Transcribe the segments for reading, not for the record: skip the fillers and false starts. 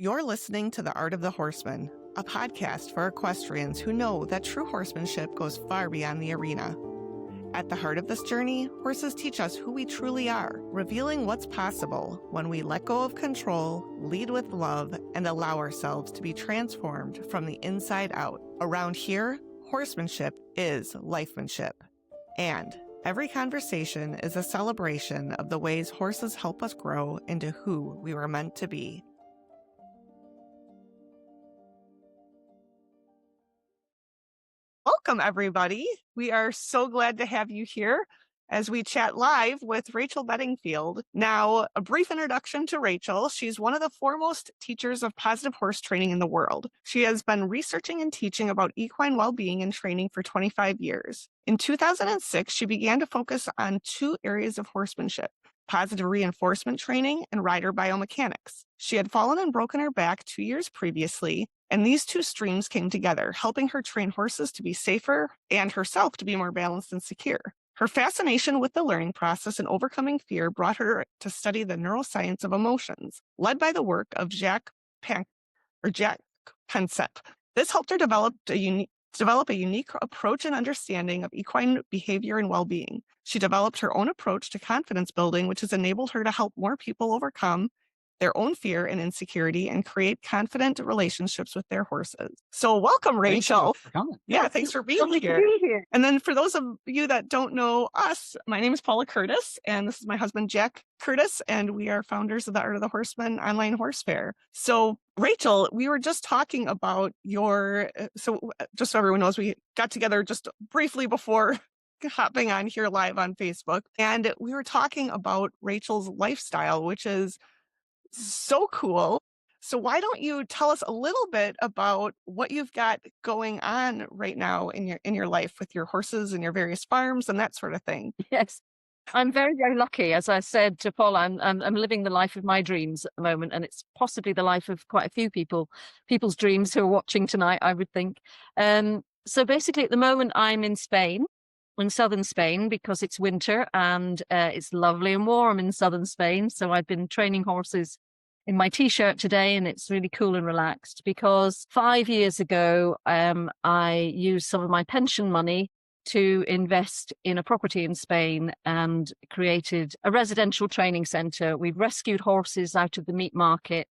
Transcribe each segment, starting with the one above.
You're listening to The Art of the Horseman, a podcast for equestrians who know that true horsemanship goes far beyond the arena. At the heart of this journey, horses teach us who we truly are, revealing what's possible when we let go of control, lead with love, and allow ourselves to be transformed from the inside out. Around here, horsemanship is lifemanship. And every conversation is a celebration of the ways horses help us grow into who we were meant to be. Welcome, everybody. We are so glad to have you here as we chat live with Rachel Bedingfield. Now, a brief introduction to Rachel. She's one of the foremost teachers of positive horse training in the world. She has been researching and teaching about equine well-being and training for 25 years. In 2006, she began to focus on two areas of horsemanship: positive reinforcement training and rider biomechanics. She had fallen and broken her back 2 years previously, and these two streams came together, helping her train horses to be safer and herself to be more balanced and secure. Her fascination with the learning process and overcoming fear brought her to study the neuroscience of emotions, led by the work of Jack Pansep. This helped her develop a unique approach and understanding of equine behavior and well-being. She developed her own approach to confidence building, which has enabled her to help more people overcome their own fear and insecurity and create confident relationships with their horses. So welcome, Rachel. Thank you for coming. Yeah, thanks for being here. And then for those of you that don't know us, my name is Paula Curtis, and this is my husband, Jack Curtis, and we are founders of the Art of the Horseman online horse fair. So Rachel, we were just talking about just so everyone knows, we got together just briefly before hopping on here live on Facebook, and we were talking about Rachel's lifestyle, which is so cool. So why don't you tell us a little bit about what you've got going on right now in your life with your horses and your various farms and that sort of thing? Yes, I'm very, very lucky. As I said to Paul, I'm living the life of my dreams at the moment, and it's possibly the life of quite a few people's dreams who are watching tonight, I would think. So basically, at the moment, I'm in Spain. In southern Spain, because it's winter and it's lovely and warm in southern Spain. So I've been training horses in my t-shirt today, and it's really cool and relaxed because 5 years ago, I used some of my pension money to invest in a property in Spain and created a residential training center. We've rescued horses out of the meat market.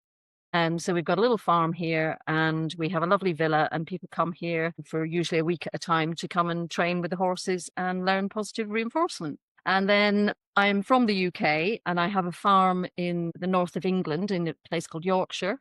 So we've got a little farm here, and we have a lovely villa, and people come here for usually a week at a time to come and train with the horses and learn positive reinforcement. And then I'm from the UK, and I have a farm in the north of England in a place called Yorkshire.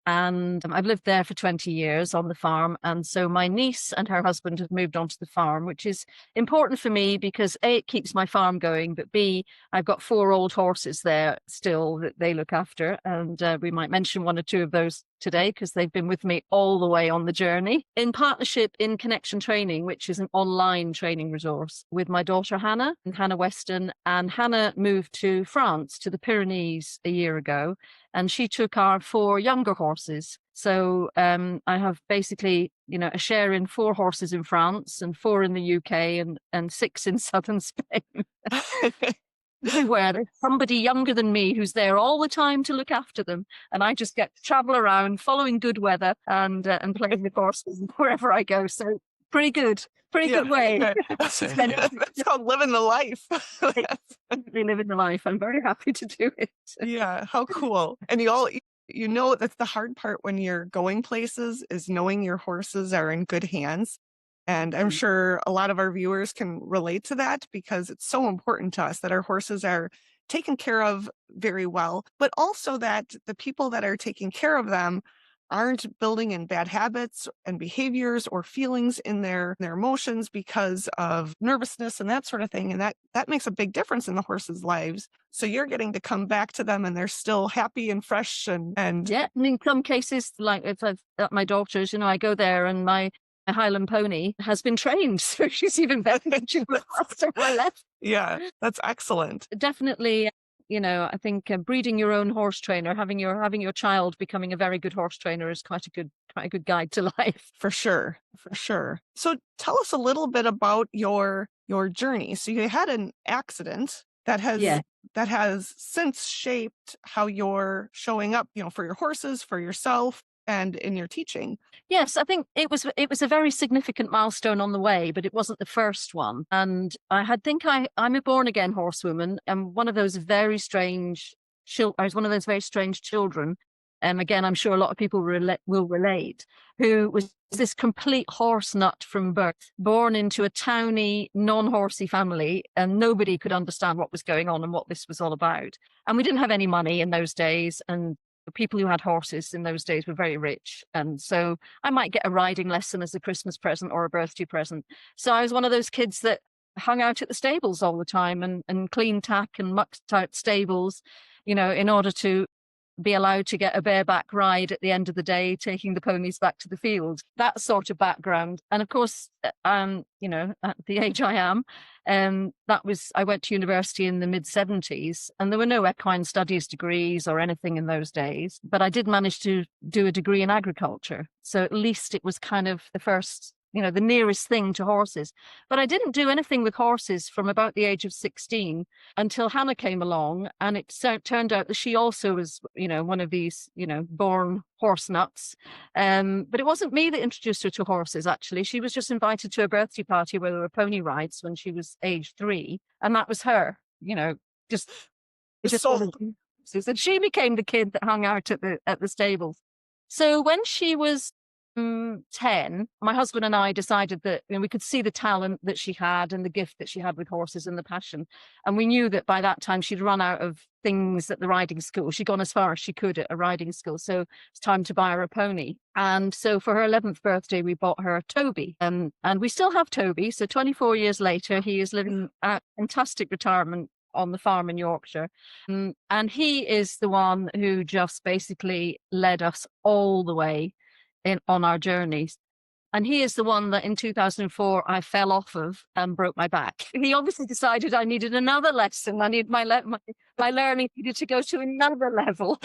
And I've lived there for 20 years on the farm. And so my niece and her husband have moved onto the farm, which is important for me because A, it keeps my farm going, but B, I've got 4 old horses there still that they look after. And we might mention 1 or 2 of those today because they've been with me all the way on the journey. In partnership in Connection Training, which is an online training resource, with my daughter Hannah and Hannah Weston. And Hannah moved to France, to the Pyrenees a year ago, and she took our 4 younger horses. So I have basically, a share in 4 horses in France and 4 in the UK and 6 in southern Spain. Where there's somebody younger than me who's there all the time to look after them, and I just get to travel around following good weather and playing with horses wherever I go. So pretty good way. It's called living the life. Living the life. I'm very happy to do it. Yeah, how cool. And that's the hard part when you're going places, is knowing your horses are in good hands. And I'm sure a lot of our viewers can relate to that because it's so important to us that our horses are taken care of very well, but also that the people that are taking care of them aren't building in bad habits and behaviors or feelings in their emotions because of nervousness and that sort of thing. And that makes a big difference in the horses' lives. So you're getting to come back to them and they're still happy and fresh and yeah. And in some cases, like if I've at my daughter's, I go there and my Highland pony has been trained, so she's even better than she was after I left. Yeah, that's excellent. Definitely, I think breeding your own horse trainer, having your child becoming a very good horse trainer is quite a good guide to life. For sure. So tell us a little bit about your journey. So you had an accident that Yeah. has since shaped how you're showing up, for your horses, for yourself, and in your teaching. Yes, I think it was a very significant milestone on the way, but it wasn't the first one. And I'm a born again horsewoman, and one of those very strange I was one of those very strange children. Again, I'm sure a lot of people will relate, who was this complete horse nut from birth, born into a towny, non-horsey family, and nobody could understand what was going on and what this was all about. And we didn't have any money in those days, and the people who had horses in those days were very rich. And so I might get a riding lesson as a Christmas present or a birthday present. So I was one of those kids that hung out at the stables all the time and cleaned tack and mucked out stables, in order to be allowed to get a bareback ride at the end of the day, taking the ponies back to the field, that sort of background. And of course, at the age I am, I went to university in the mid-70s, and there were no equine studies degrees or anything in those days, but I did manage to do a degree in agriculture. So at least it was kind of the first, the nearest thing to horses. But I didn't do anything with horses from about the age of 16 until Hannah came along, and it turned out that she also was, one of these, born horse nuts. But it wasn't me that introduced her to horses, actually. She was just invited to a birthday party where there were pony rides when she was age 3. And that was her, just, it just Sold. and she became the kid that hung out at the stables. So when she was 10, my husband and I decided that we could see the talent that she had and the gift that she had with horses and the passion. And we knew that by that time she'd run out of things at the riding school. She'd gone as far as she could at a riding school. So it's time to buy her a pony. And so for her 11th birthday, we bought her Toby. And we still have Toby. So 24 years later, he is living a fantastic retirement on the farm in Yorkshire. And he is the one who just basically led us all the way on our journeys. And he is the one that in 2004 I fell off of and broke my back. He obviously decided I needed another lesson. I need my learning needed to go to another level.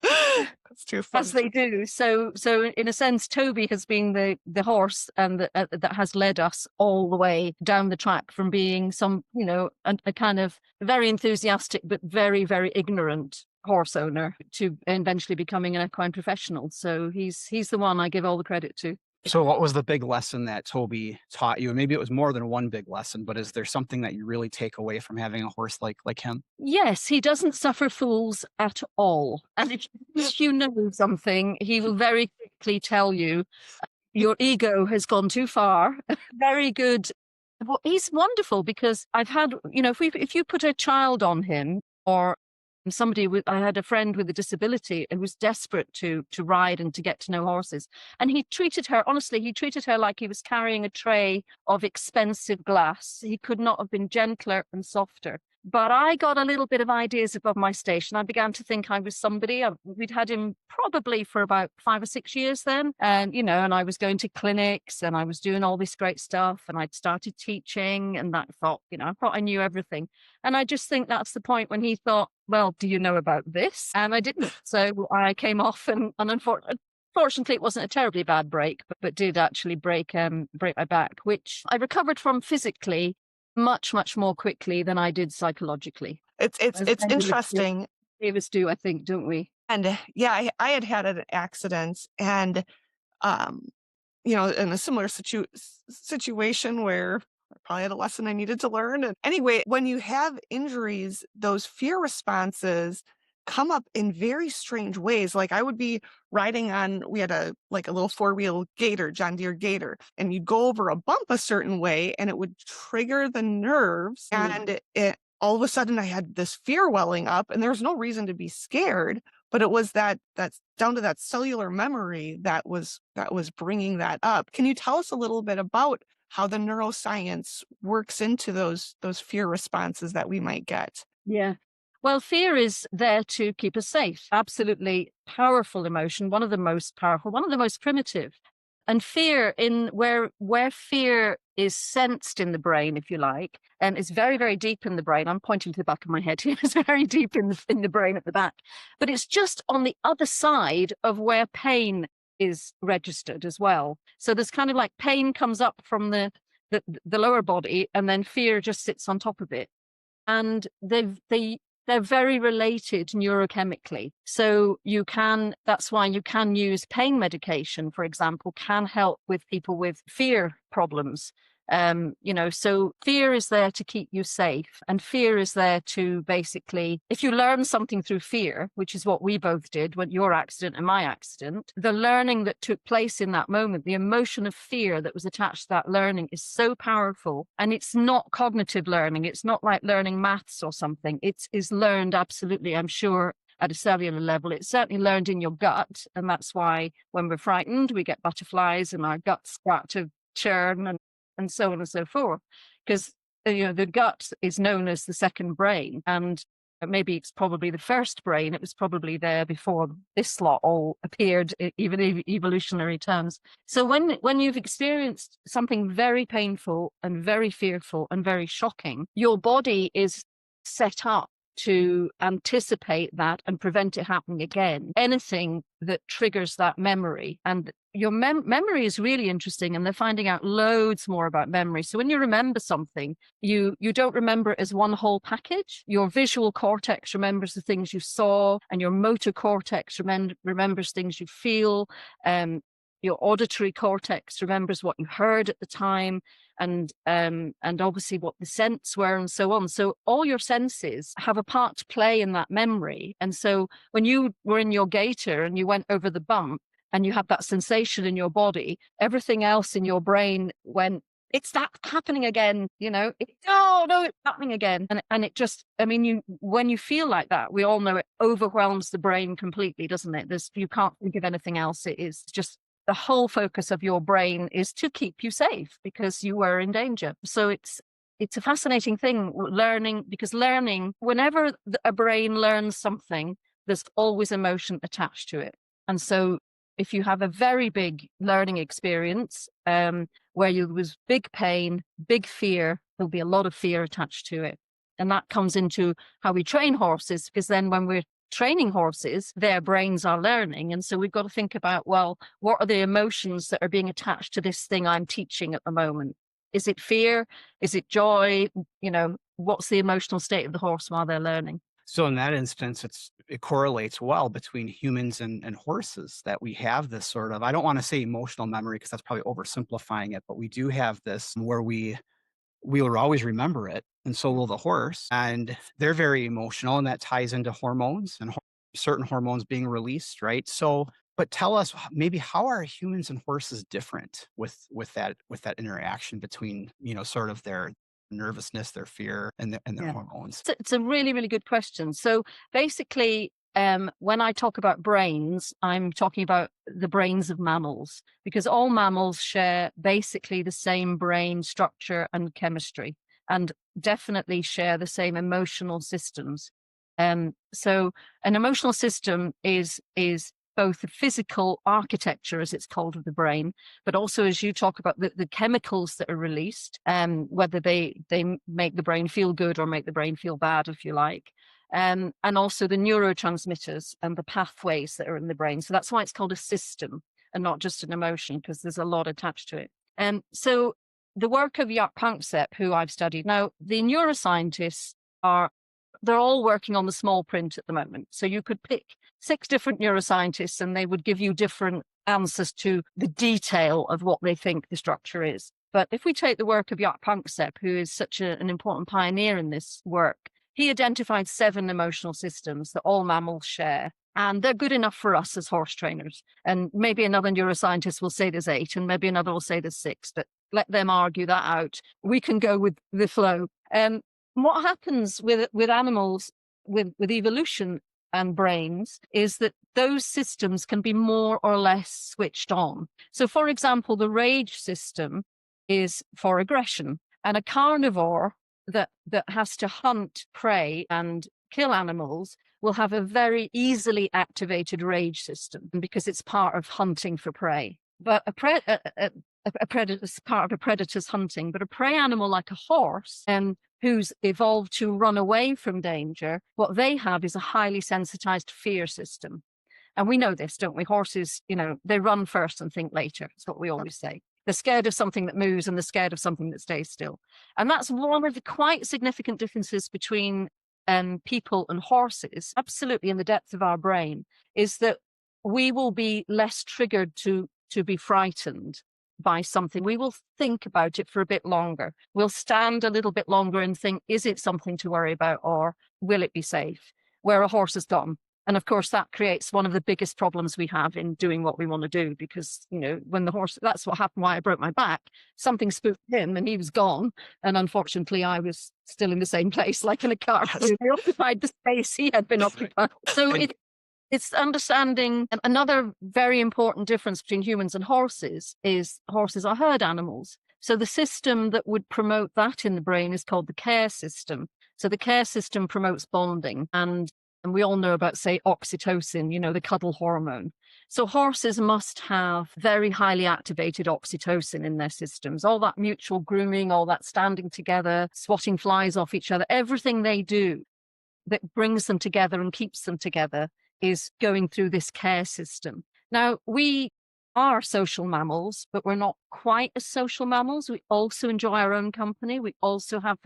That's too funny. As they do. So in a sense, Toby has been the horse and that has led us all the way down the track from being a kind of very enthusiastic but very, very ignorant horse owner to eventually becoming an equine professional. So he's the one I give all the credit to. So what was the big lesson that Toby taught you? And maybe it was more than one big lesson, but is there something that you really take away from having a horse like him? Yes, he doesn't suffer fools at all. And if you know something, he will very quickly tell you your ego has gone too far. Very good. Well, he's wonderful because I've had, if you put a child on him or I had a friend with a disability who was desperate to ride and to get to know horses. And he treated her like he was carrying a tray of expensive glass. He could not have been gentler and softer. But I got a little bit of ideas above my station. I began to think I was somebody. We'd had him probably for about 5 or 6 years then. And, and I was going to clinics and I was doing all this great stuff and I'd started teaching and I thought I knew everything. And I just think that's the point when he thought, well, do you know about this? And I didn't. So I came off and unfortunately, it wasn't a terribly bad break, but did actually break my back, which I recovered from physically much, much more quickly than I did psychologically. It's interesting. Davis do, I think, don't we? And yeah, I had an accident and, in a similar situation where I probably had a lesson I needed to learn. And anyway, when you have injuries, those fear responses come up in very strange ways. Like I would be riding we had a little 4-wheel gator, John Deere gator, and you'd go over a bump a certain way and it would trigger the nerves. And all of a sudden I had this fear welling up and there was no reason to be scared, but it was that's down to that cellular memory that was bringing that up. Can you tell us a little bit about how the neuroscience works into those fear responses that we might get? Yeah. Well, fear is there to keep us safe. Absolutely powerful emotion, one of the most powerful, one of the most primitive. And fear where fear is sensed in the brain, if you like, and it's very, very deep in the brain. I'm pointing to the back of my head here. It's very deep in the brain at the back. But it's just on the other side of where pain is registered as well. So there's kind of like pain comes up from the lower body and then fear just sits on top of it. and they're very related neurochemically. So that's why you can use pain medication, for example, can help with people with fear problems. So fear is there to keep you safe, and fear is there to basically, if you learn something through fear, which is what we both did when your accident and my accident, the learning that took place in that moment, the emotion of fear that was attached to that learning is so powerful. And it's not cognitive learning. It's not like learning maths or something. It is learned absolutely, I'm sure, at a cellular level. It's certainly learned in your gut. And that's why when we're frightened, we get butterflies and our guts start to churn and so on and so forth, because the gut is known as the second brain, and maybe it's probably the first brain. It was probably there before this lot all appeared, even in evolutionary terms. So when you've experienced something very painful and very fearful and very shocking, your body is set up to anticipate that and prevent it happening again. Anything that triggers that memory. And your memory is really interesting, and they're finding out loads more about memory. So when you remember something, you don't remember it as one whole package. Your visual cortex remembers the things you saw, and your motor cortex remembers things you feel. Your auditory cortex remembers what you heard at the time, and obviously what the scents were, and so on. So all your senses have a part to play in that memory. And so when you were in your gaiter and you went over the bump and you had that sensation in your body, everything else in your brain went, it's that happening again, no, it's happening again. And it just, when you feel like that, we all know it overwhelms the brain completely, doesn't it? You can't think of anything else. It is just the whole focus of your brain is to keep you safe because you were in danger. So it's a fascinating thing, learning, because whenever a brain learns something, there's always emotion attached to it. And so if you have a very big learning experience where there was big pain, big fear, there'll be a lot of fear attached to it. And that comes into how we train horses, because then when we're training horses, their brains are learning. And so we've got to think about, well, what are the emotions that are being attached to this thing I'm teaching at the moment? Is it fear? Is it joy? What's the emotional state of the horse while they're learning? So in that instance, it correlates well between humans and horses, that we have this sort of, I don't want to say emotional memory because that's probably oversimplifying it, but we do have this where we will always remember it, and so will the horse. And they're very emotional, and that ties into hormones and certain hormones being released, right? So, but tell us maybe, how are humans and horses different with that interaction between sort of their nervousness, their fear, and their hormones? It's a really, really good question. So basically, when I talk about brains, I'm talking about the brains of mammals, because all mammals share basically the same brain structure and chemistry, and definitely share the same emotional systems. So an emotional system is both a physical architecture, as it's called, of the brain, but also, as you talk about, the chemicals that are released, whether they make the brain feel good or make the brain feel bad, if you like. And also the neurotransmitters and the pathways that are in the brain. So that's why it's called a system and not just an emotion, because there's a lot attached to it. So the work of Jaak Panksepp, who I've studied, now the neuroscientists they're all working on the small print at the moment. So you could pick 6 different neuroscientists and they would give you different answers to the detail of what they think the structure is. But if we take the work of Jaak Panksepp, who is such an important pioneer in this work, he identified 7 emotional systems that all mammals share. And they're good enough for us as horse trainers. And maybe another neuroscientist will say there's 8, and maybe another will say there's 6, but let them argue that out. We can go with the flow. What happens with animals, with evolution and brains, is that those systems can be more or less switched on. So, for example, the rage system is for aggression, and a carnivore that has to hunt prey and kill animals will have a very easily activated rage system because it's part of hunting for prey. But a predator is part of a predator's hunting. But a prey animal like a horse, who's evolved to run away from danger, what they have is a highly sensitized fear system. And we know this, don't we? Horses, they run first and think later. That's what we always say. They're scared of something that moves and they're scared of something that stays still. And that's one of the quite significant differences between people and horses, absolutely in the depth of our brain, is that we will be less triggered to be frightened by something. We will think about it for a bit longer. We'll stand a little bit longer and think, is it something to worry about, or will it be safe? Where a horse is gone. And of course, that creates one of the biggest problems we have in doing what we want to do, because, you know, when the horse, that's what happened, why I broke my back. Something spooked him and he was gone. And unfortunately, I was still in the same place, like in a car. I occupied the space he had been occupied. So it's understanding. Another very important difference between humans and horses is horses are herd animals. So the system that would promote that in the brain is called the care system. So the care system promotes bonding, and we all know about, say, oxytocin, you know, the cuddle hormone. So horses must have very highly activated oxytocin in their systems. All that mutual grooming, all that standing together, swatting flies off each other, everything they do that brings them together and keeps them together is going through this care system. Now, we are social mammals, but we're not quite as social mammals. We also enjoy our own company. We also have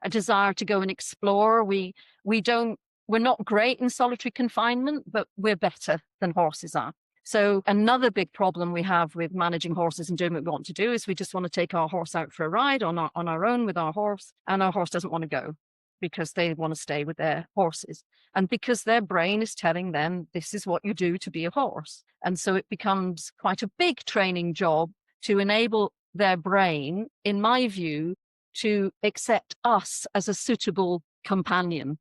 a desire to go and explore. We're not great in solitary confinement, but we're better than horses are. So another big problem we have with managing horses and doing what we want to do is we just want to take our horse out for a ride on our own with our horse, and our horse doesn't want to go because they want to stay with their horses. And because their brain is telling them this is what you do to be a horse. And so it becomes quite a big training job to enable their brain, in my view, to accept us as a suitable companion.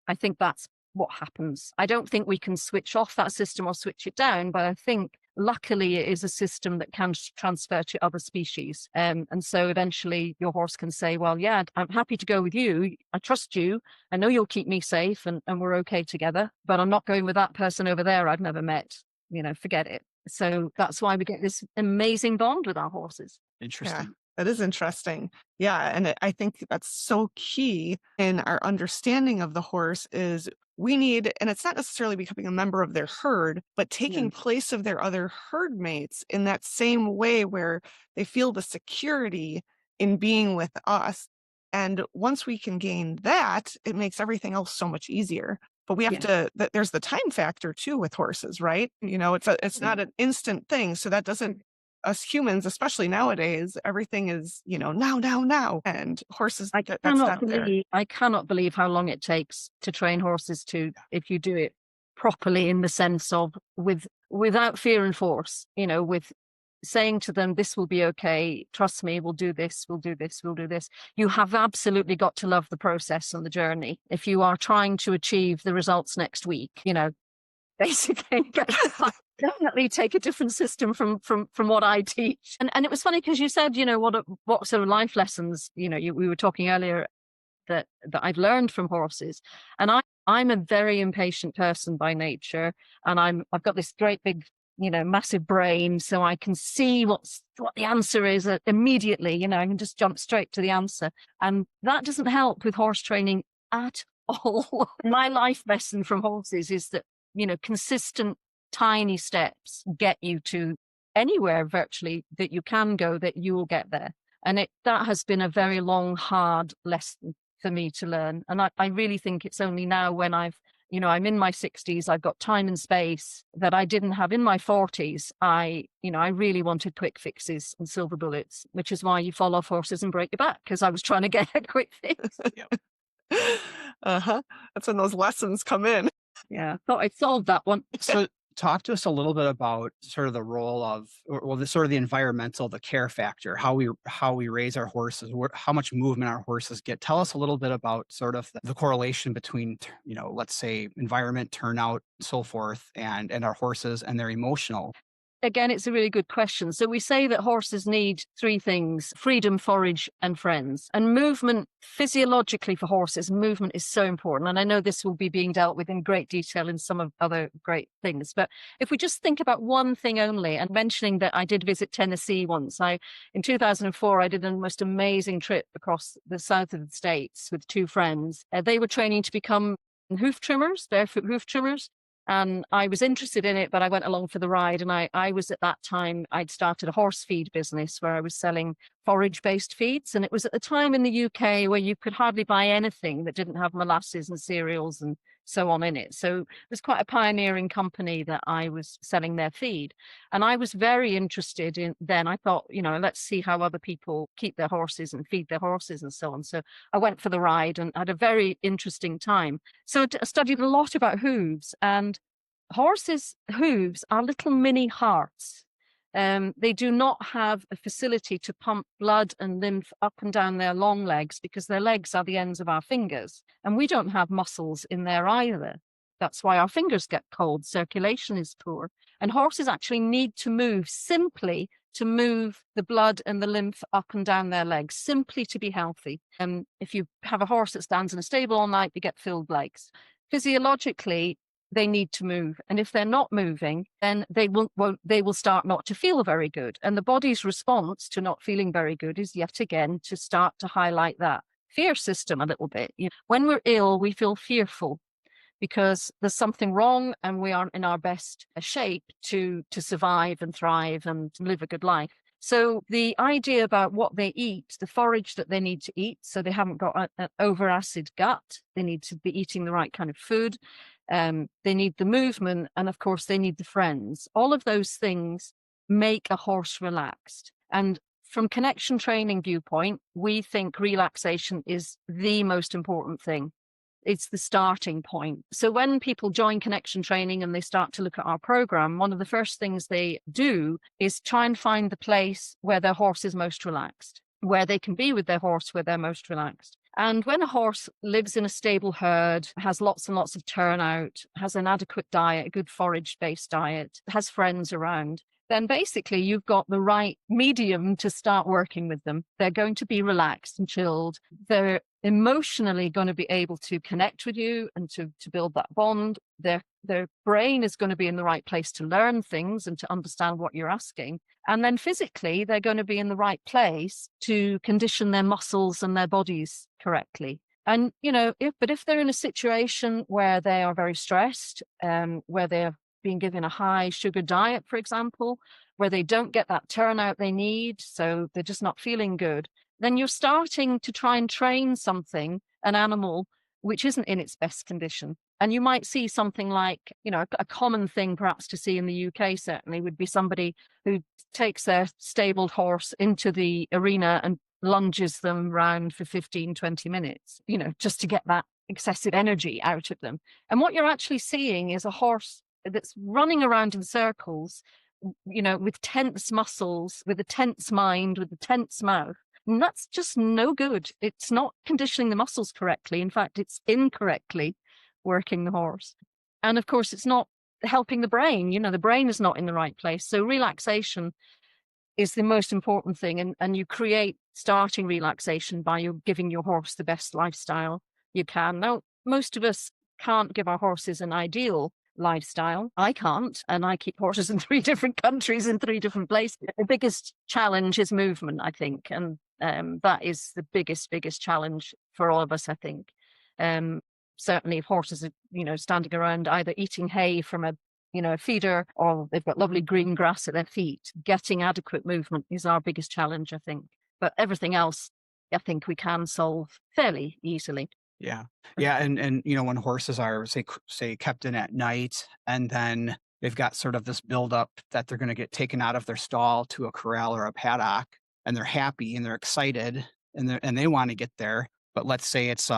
I think that's what happens. I don't think we can switch off that system or switch it down, but I think luckily it is a system that can transfer to other species. And so eventually your horse can say, well, yeah, I'm happy to go with you. I trust you. I know you'll keep me safe and we're okay together, but I'm not going with that person over there I've never met. You know, forget it. So that's why we get this amazing bond with our horses. Interesting. Yeah, that is interesting. Yeah. And I think that's so key in our understanding of the horse is we need, and it's not necessarily becoming a member of their herd, but taking place of their other herd mates in that same way where they feel the security in being with us. And once we can gain that, it makes everything else so much easier. But we have to, there's the time factor too with horses, right? You know, it's not an instant thing. So that doesn't, us humans, especially nowadays, everything is, you know, now. And horses, that's not there. I cannot believe how long it takes to train horses to, if you do it properly in the sense of without fear and force, you know, with saying to them, this will be okay. Trust me, we'll do this, we'll do this, we'll do this. You have absolutely got to love the process and the journey. If you are trying to achieve the results next week, you know, basically definitely take a different system from what I teach. And it was funny because you said, you know, what sort of life lessons, you know, we were talking earlier that I've learned from horses. And I'm a very impatient person by nature, and I've got this great big, you know, massive brain, so I can see what the answer is immediately. You know, I can just jump straight to the answer, and that doesn't help with horse training at all. My life lesson from horses is that, you know, consistent tiny steps get you to anywhere virtually that you can go, that you will get there. And that has been a very long, hard lesson for me to learn. And I really think it's only now when I'm in my 60s, I've got time and space that I didn't have in my 40s. I really wanted quick fixes and silver bullets, which is why you fall off horses and break your back, because I was trying to get a quick fix. That's when those lessons come in. Yeah, thought I'd solved that one. So talk to us a little bit about sort of the role of, the environmental, the care factor, how we raise our horses, how much movement our horses get. Tell us a little bit about sort of the correlation between, you know, let's say environment, turnout, so forth, and our horses and their emotional. Again, it's a really good question. So we say that horses need three things: freedom, forage, and friends. And movement, physiologically for horses, movement is so important. And I know this will be being dealt with in great detail in some of other great things. But if we just think about one thing only, and mentioning that I did visit Tennessee once. In 2004, I did a most amazing trip across the south of the States with two friends. They were training to become hoof trimmers, barefoot hoof trimmers. And I was interested in it, but I went along for the ride. And I was at that time, I'd started a horse feed business where I was selling forage-based feeds. And it was at the time in the UK where you could hardly buy anything that didn't have molasses and cereals and so on in it. So it was quite a pioneering company that I was selling their feed. And I was very interested in then. I thought, let's see how other people keep their horses and feed their horses and so on. So I went for the ride and had a very interesting time. So I studied a lot about hooves, and horses' hooves are little mini hearts. They do not have a facility to pump blood and lymph up and down their long legs because their legs are the ends of our fingers, and we don't have muscles in there either. That's why our fingers get cold. Circulation is poor. And horses actually need to move simply to move the blood and the lymph up and down their legs, simply to be healthy. If you have a horse that stands in a stable all night, you get filled legs. Physiologically, they need to move. And if they're not moving, then they will start not to feel very good. And the body's response to not feeling very good is yet again to start to highlight that fear system a little bit. When we're ill, we feel fearful because there's something wrong and we aren't in our best shape to survive and thrive and live a good life. So the idea about what they eat, the forage that they need to eat, so they haven't got an over acid gut, they need to be eating the right kind of food, they need the movement, and of course they need the friends. All of those things make a horse relaxed. And from connection training viewpoint, we think relaxation is the most important thing. It's the starting point. So when people join connection training and they start to look at our program, one of the first things they do is try and find the place where their horse is most relaxed, where they can be with their horse where they're most relaxed. And when a horse lives in a stable herd, has lots and lots of turnout, has an adequate diet, a good forage-based diet, has friends around, then basically you've got the right medium to start working with them. They're going to be relaxed and chilled. They're emotionally going to be able to connect with you and to build that bond. Their brain is going to be in the right place to learn things and to understand what you're asking. And then physically, they're going to be in the right place to condition their muscles and their bodies correctly. And, if they're in a situation where they are very stressed, where they're being given a high sugar diet, for example, where they don't get that turnout they need, so they're just not feeling good, then you're starting to try and train something, an animal, which isn't in its best condition. And you might see something like, a common thing perhaps to see in the UK certainly would be somebody who takes their stabled horse into the arena and lunges them round for 15, 20 minutes, just to get that excessive energy out of them. And what you're actually seeing is a horse that's running around in circles, with tense muscles, with a tense mind, with a tense mouth. And that's just no good. It's not conditioning the muscles correctly. In fact, it's incorrectly working the horse. And of course, it's not helping the brain. The brain is not in the right place. So relaxation is the most important thing. And you create starting relaxation by giving your horse the best lifestyle you can. Now, most of us can't give our horses an ideal lifestyle. I can't, and I keep horses in 3 different countries in 3 different places. The biggest challenge is movement, I think, and that is the biggest challenge for all of us, I think. Certainly if horses are, standing around either eating hay from a feeder, or they've got lovely green grass at their feet, getting adequate movement is our biggest challenge, I think. But everything else, I think we can solve fairly easily. Yeah. Yeah. And when horses are say kept in at night, and then they've got sort of this buildup that they're going to get taken out of their stall to a corral or a paddock, and they're happy and they're excited and they want to get there. But let's say it's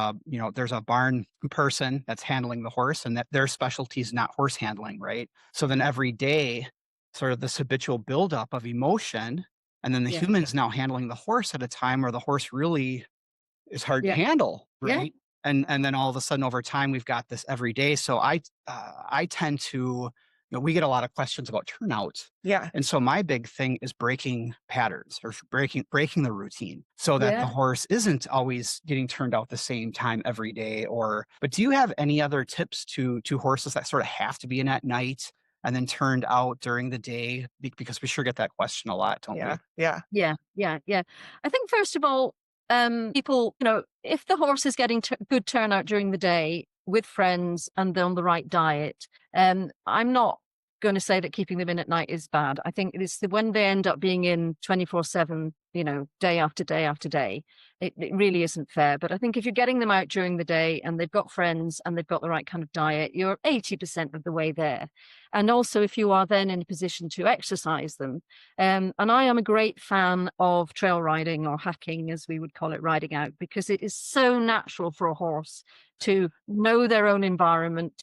there's a barn person that's handling the horse, and that their specialty is not horse handling, right? So then every day, sort of this habitual buildup of emotion, and then the Yeah. humans now handling the horse at a time where the horse really is hard to Yeah. handle, Yeah. right? And then all of a sudden over time we've got this every day. So I tend to, we get a lot of questions about turnout. Yeah. And so my big thing is breaking patterns, or breaking the routine, so that the Yeah. horse isn't always getting turned out the same time every day. But do you have any other tips to horses that sort of have to be in at night and then turned out during the day? Because we sure get that question a lot, don't Yeah. we? Yeah. Yeah. I think first of all, people, if the horse is getting good turnout during the day, with friends and on the right diet. I'm not going to say that keeping them in at night is bad. I think it's when they end up being in 24/7, day after day after day, it really isn't fair. But I think if you're getting them out during the day and they've got friends and they've got the right kind of diet, you're 80% of the way there. And also if you are then in a position to exercise them. And I am a great fan of trail riding, or hacking, as we would call it, riding out, because it is so natural for a horse to know their own environment,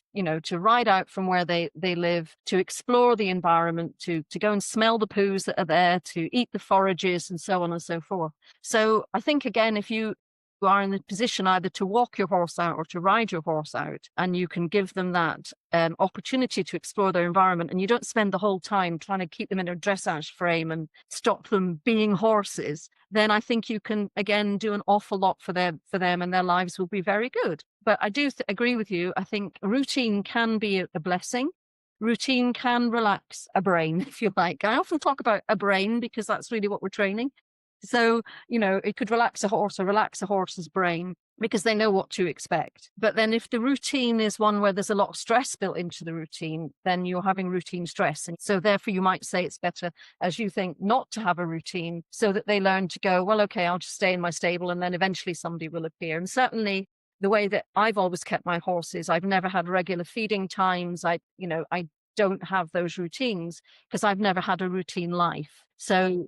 to ride out from where they live, to explore the environment, to go and smell the poos that are there, to eat the forages and so on and so forth. So I think, again, if you are in the position either to walk your horse out or to ride your horse out, and you can give them that opportunity to explore their environment, and you don't spend the whole time trying to keep them in a dressage frame and stop them being horses, then I think you can, again, do an awful lot for them, and their lives will be very good. But I do agree with you. I think routine can be a blessing. Routine can relax a brain, if you like. I often talk about a brain because that's really what we're training. So, it could relax a horse or relax a horse's brain because they know what to expect. But then if the routine is one where there's a lot of stress built into the routine, then you're having routine stress. And so therefore you might say it's better, as you think, not to have a routine, so that they learn to go, well, okay, I'll just stay in my stable and then eventually somebody will appear. And certainly the way that I've always kept my horses, I've never had regular feeding times. I don't have those routines because I've never had a routine life. So,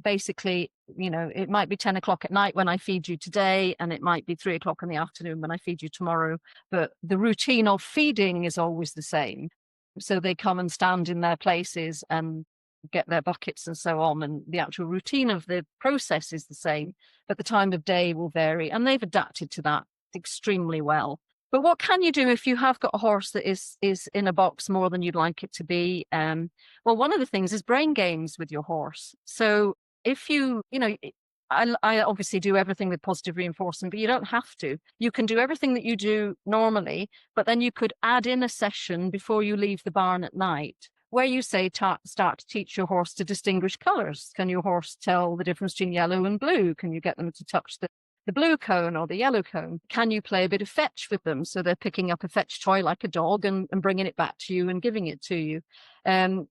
basically, it might be 10 o'clock at night when I feed you today, and it might be 3 o'clock in the afternoon when I feed you tomorrow. But the routine of feeding is always the same. So they come and stand in their places and get their buckets and so on. And the actual routine of the process is the same, but the time of day will vary. And they've adapted to that extremely well. But what can you do if you have got a horse that is in a box more than you'd like it to be? Well, one of the things is brain games with your horse. So if I obviously do everything with positive reinforcement, but you don't have to. You can do everything that you do normally, but then you could add in a session before you leave the barn at night, where you say start to teach your horse to distinguish colours. Can your horse tell the difference between yellow and blue? Can you get them to touch the blue cone or the yellow cone? Can you play a bit of fetch with them? So they're picking up a fetch toy like a dog and bringing it back to you and giving it to you. Can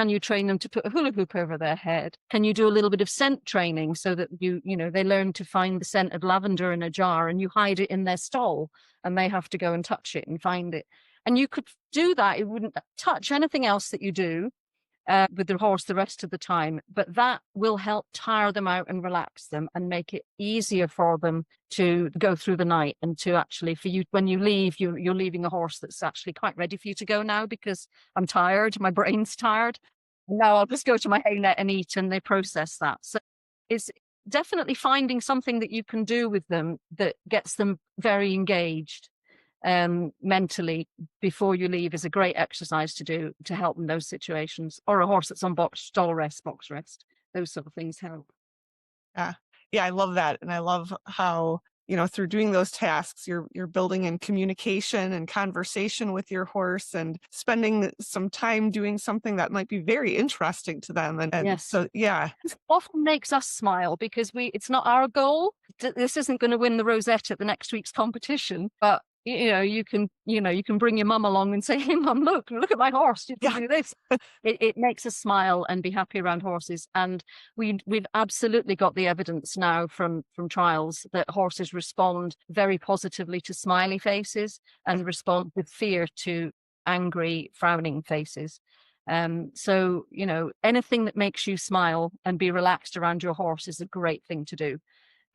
you train them to put a hula hoop over their head? Can you do a little bit of scent training so that they learn to find the scent of lavender in a jar and you hide it in their stall and they have to go and touch it and find it? And you could do that. It wouldn't touch anything else that you do with the horse the rest of the time, but that will help tire them out and relax them and make it easier for them to go through the night, and to actually, for you, when you leave, you're leaving a horse that's actually quite ready for you to go now, because I'm tired, my brain's tired. Now I'll just go to my hay net and eat, and they process that. So it's definitely finding something that you can do with them that gets them very engaged mentally before you leave is a great exercise to do to help in those situations. Or a horse that's on stall rest, box rest, those sort of things help. Yeah, I love that. And I love how, through doing those tasks, you're building in communication and conversation with your horse and spending some time doing something that might be very interesting to them. And yes. So, yeah. It often makes us smile because it's not our goal. This isn't going to win the rosette at the next week's competition, but you can bring your mum along and say, hey mum, look at my horse, you can do this. It makes us smile and be happy around horses. And we've absolutely got the evidence now from trials that horses respond very positively to smiley faces and respond with fear to angry, frowning faces. So anything that makes you smile and be relaxed around your horse is a great thing to do.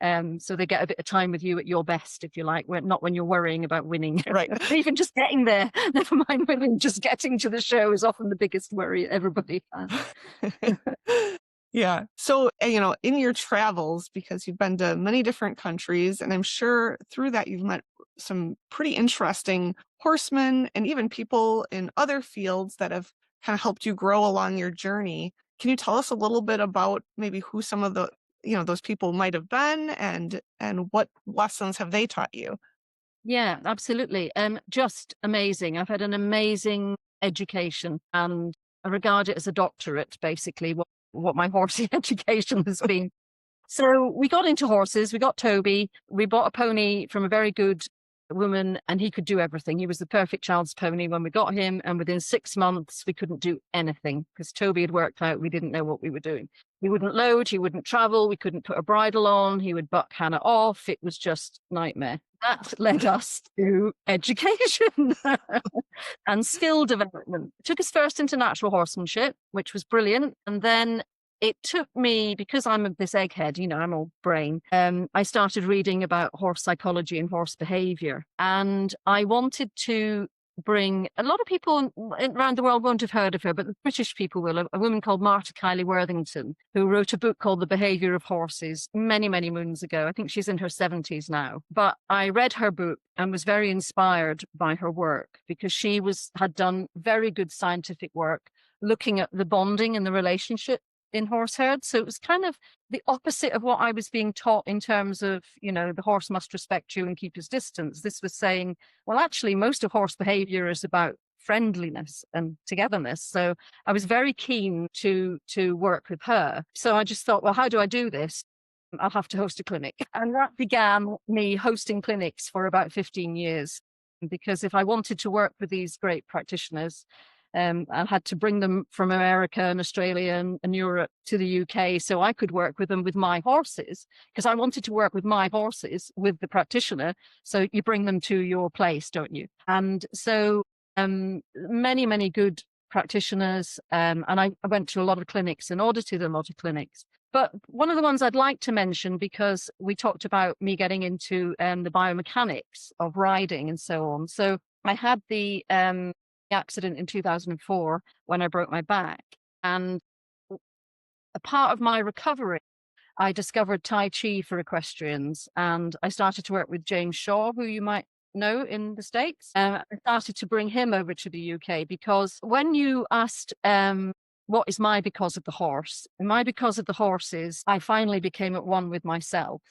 So they get a bit of time with you at your best, if you like, not when you're worrying about winning. Right. Even just getting there, never mind winning, just getting to the show is often the biggest worry everybody has. Yeah. So, in your travels, because you've been to many different countries, and I'm sure through that you've met some pretty interesting horsemen and even people in other fields that have kind of helped you grow along your journey. Can you tell us a little bit about maybe who some of the those people might have been, and what lessons have they taught you? Yeah, absolutely. Just amazing. I've had an amazing education, and I regard it as a doctorate, basically, what my horsey education has been. So we got into horses, we got Toby, we bought a pony from a very good woman, and he could do everything. He was the perfect child's pony when we got him, and within 6 months we couldn't do anything because Toby had worked out we didn't know what we were doing. He wouldn't load, he wouldn't travel, we couldn't put a bridle on, he would buck Hannah off. It was just nightmare. That led us to education and skill development. It took us first into natural horsemanship, which was brilliant, and then it took me, because I'm this egghead, you know, I'm all brain, I started reading about horse psychology and horse behavior. And I wanted to bring, a lot of people around the world won't have heard of her, but the British people will, a woman called Martha Kiley-Worthington, who wrote a book called The Behavior of Horses many, many moons ago. I think she's in her 70s now. But I read her book and was very inspired by her work because she had done very good scientific work looking at the bonding and the relationship in horse herds. So it was kind of the opposite of what I was being taught in terms of, you know, the horse must respect you and keep his distance. This was saying, well, actually, most of horse behavior is about friendliness and togetherness. So I was very keen to work with her. So I just thought, well, how do I do this? I'll have to host a clinic. And that began me hosting clinics for about 15 years. Because if I wanted to work with these great practitioners, I had to bring them from America and Australia and Europe to the UK so I could work with them with my horses, because I wanted to work with my horses with the practitioner. So you bring them to your place, don't you? And so many, many good practitioners. And I went to a lot of clinics and audited a lot of clinics. But one of the ones I'd like to mention, because we talked about me getting into the biomechanics of riding and so on. So I had the accident in 2004 when I broke my back. And a part of my recovery, I discovered Tai Chi for equestrians. And I started to work with James Shaw, who you might know in the States. I started to bring him over to the UK because when you asked, what is my because of the horse? And my because of the horse is I finally became at one with myself.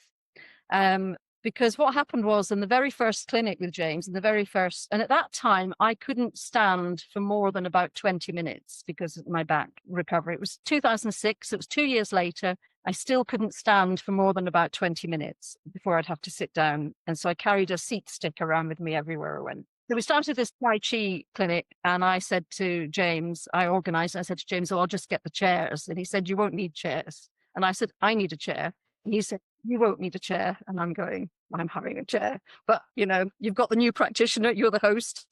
Because what happened was in the very first clinic with James, and at that time, I couldn't stand for more than about 20 minutes because of my back recovery. It was 2006. It was 2 years later. I still couldn't stand for more than about 20 minutes before I'd have to sit down. And so I carried a seat stick around with me everywhere I went. So we started this Tai Chi clinic, and I said to James, I organized, I said to James, oh, I'll just get the chairs. And he said, you won't need chairs. And I said, I need a chair. And he said, you won't need a chair. And I'm going, I'm having a chair. But, you know, you've got the new practitioner, you're the host.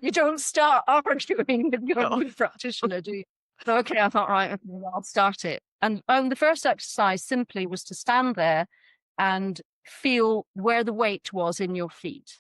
You don't start arguing with your new practitioner, do you? So, okay, I thought, right, okay, well, I'll start it. And the first exercise simply was to stand there and feel where the weight was in your feet.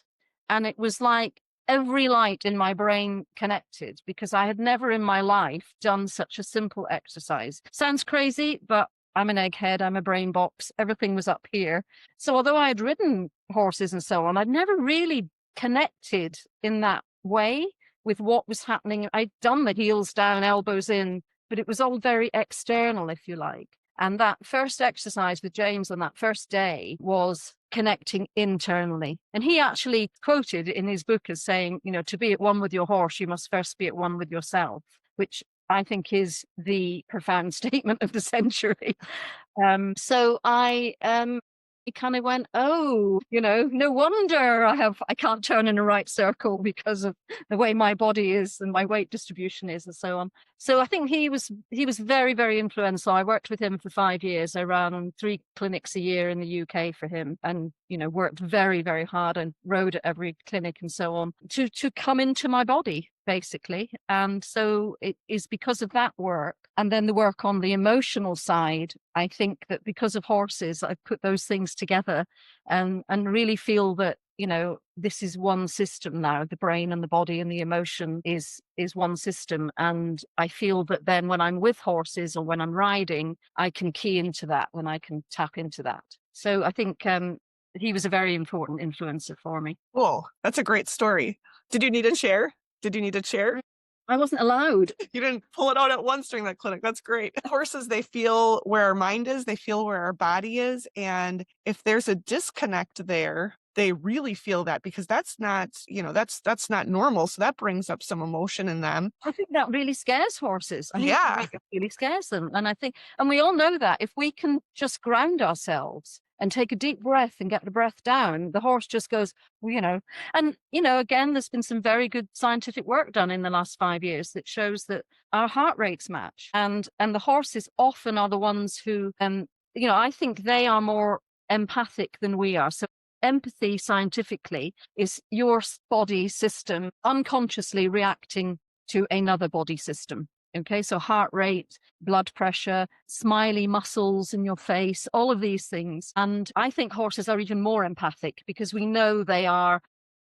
And it was like every light in my brain connected, because I had never in my life done such a simple exercise. Sounds crazy, but I'm an egghead, I'm a brain box, everything was up here. So although I had ridden horses and so on, I'd never really connected in that way with what was happening. I'd done the heels down, elbows in, but it was all very external, if you like. And that first exercise with James on that first day was connecting internally. And he actually quoted in his book as saying, you know, to be at one with your horse, you must first be at one with yourself, which I think is the profound statement of the century. So I kind of went, oh, you know, no wonder I can't turn in a right circle because of the way my body is and my weight distribution is and so on. So I think he was very, very influential. I worked with him for 5 years. I ran 3 clinics a year in the UK for him, and, you know, worked very, very hard and rode at every clinic and so on to come into my body, basically. And so it is because of that work, and then the work on the emotional side, I think that because of horses, I've put those things together and really feel that, you know, this is one system now. The brain and the body and the emotion is one system. And I feel that then when I'm with horses or when I'm riding, I can key into that, when I can tap into that. So I think he was a very important influencer for me. Cool. That's a great story. Did you need a chair? I wasn't allowed. You didn't pull it out at once during that clinic. That's great. Horses, they feel where our mind is. They feel where our body is. And if there's a disconnect there, they really feel that, because that's not, you know, that's not normal. So that brings up some emotion in them. I think that really scares horses. Yeah. It really scares them. And I think, and we all know that if we can just ground ourselves and take a deep breath and get the breath down, the horse just goes, well, and, again, there's been some very good scientific work done in the last 5 years that shows that our heart rates match. And the horses often are the ones who, I think they are more empathic than we are. So empathy scientifically is your body system unconsciously reacting to another body system. Okay, so heart rate, blood pressure, smiley muscles in your face, all of these things. And I think horses are even more empathic because we know they are